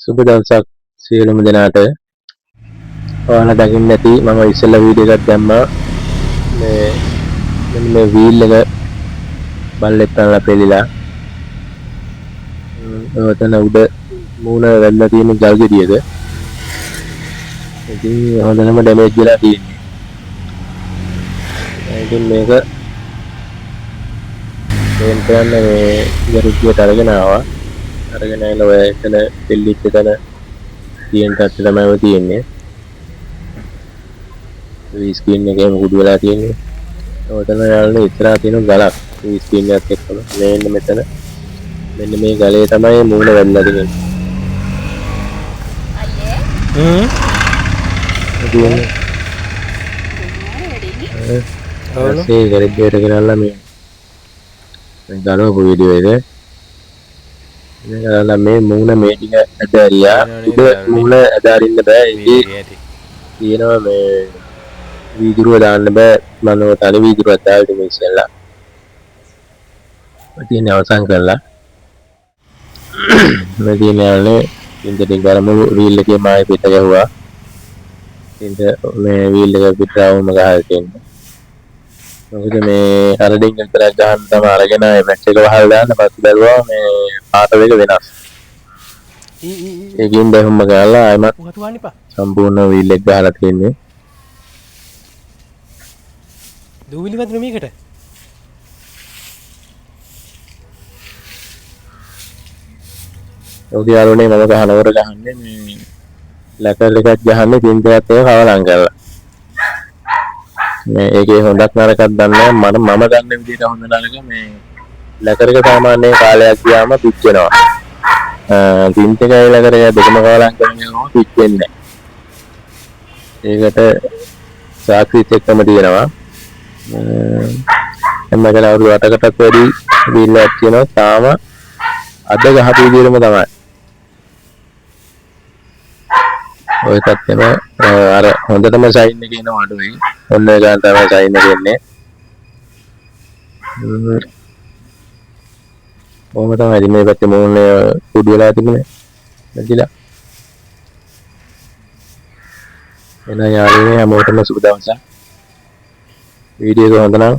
සුබ දවසක් සියලුම දෙනාට. ඔයාලා දකින්න ඇති මම ඉස්සෙල්ලා වීඩියෝ එකක් දැම්මා මේ මෙන්න මේ වීල් එක බල්ලෙක් පැනලා පෙළිලා ඔතන උඩ මූණ වැල්ලා තියෙන ගල් ගෙඩියක. ඉතින් හොඳටම ඩැමේජ් වෙලා තියෙන්නේ. ඉතින් මේක පේන්ට් කරන්න මේ ගරුඩියට අරගෙන ආවා. අරගෙන ඇවිල්ලා ඔය එතන පෙළිච්ච තැන තියෙන තත්ත්වය තමයි ඔය තියෙන්නේ. ස්ක්‍රීන් එකේම කුඩු වෙලා තියෙන්නේ. ඔතන යාළුවනේ ඉස්සරහා තියෙන ගලක් ස්ක්‍රීන් එකත් එක්කම මෙන්න මෙතන මෙන්න මේ ගලේ තමයි මූණ වැල්ලා තියෙන්නේ. අයියේ ඒ ගරිබ්බේට කරලා මේ ගලවපු වීඩියෝ එක. ඉතින් මේ මූණ මේ ටික ඇදරියා උඩ මූණ ඇදාරින්න බෑ. ඉතින් තියෙනවා මේ වීදුරුව දාන්න බෑ. මම තනි වීදුරුවක් දාලා ඉතින් ඉස්සෙල්ලා තියෙන අවසන් කරලා මේ දිනවලේ ඉන්ටර්නෙට් ගරම වීල් එකේ මායි පිට ගැහුවා. ඉතින් මේ වීල් එක පිටරවම ගහලා තියෙනවා. මොකද මේ අර ඩිංගල් විතරක් ගහන්න තමයි අරගෙන මැච් එක වහලා දාන්න පස්සේ බැලුවා මේ පාට දෙක වෙනස්. ඒකින් බැලුම්ම ගාලා ආයමත් සම්පූර්ණ වීල් එක ගහලා තියෙන්නේ. දූවිලි වදින මේකට ඔය යාළුවනේ මම ගහනවර ගහන්නේ මේ ලැකල් එකක් ගහන්නේ පින්තයක් එක කවලම් කරලා. මේ ඒකේ හොඳක් නරකක් දන්නේ නැහැ. මම ගන්න විදිහට හොඳ නරක මේ ලැකර් එක සාමාන්‍යයෙන් කාලයක් ගියාම පිච්චෙනවා. පින්ත එකයි ලැකර් එක දෙකම කවලම් කරනවා පිච්චෙන්නේ නැහැ. ඒකට සාක්ෂිත් එක්කම තියෙනවා. එම්මකල අවුරුදු 8කටත් වැඩි වීල් එකක් තියෙනවා. තාම අද ගහපු විදිහටම තමයි. ඔය තත්ත්වෙම අර හොඳටම සයින් එක එනවා අඩුයි. ඔන්න ඒ ගන්න තමයි සයින් එක එන්නේ. ඕම තමයි මේ පැත්තේ මූණේ කුඩු වෙලා තිබුණේ. නැතිලා. එන යාළුවනේ හැමෝටම සුබ දවසක්. වීඩියෝ එක හොඳ නම්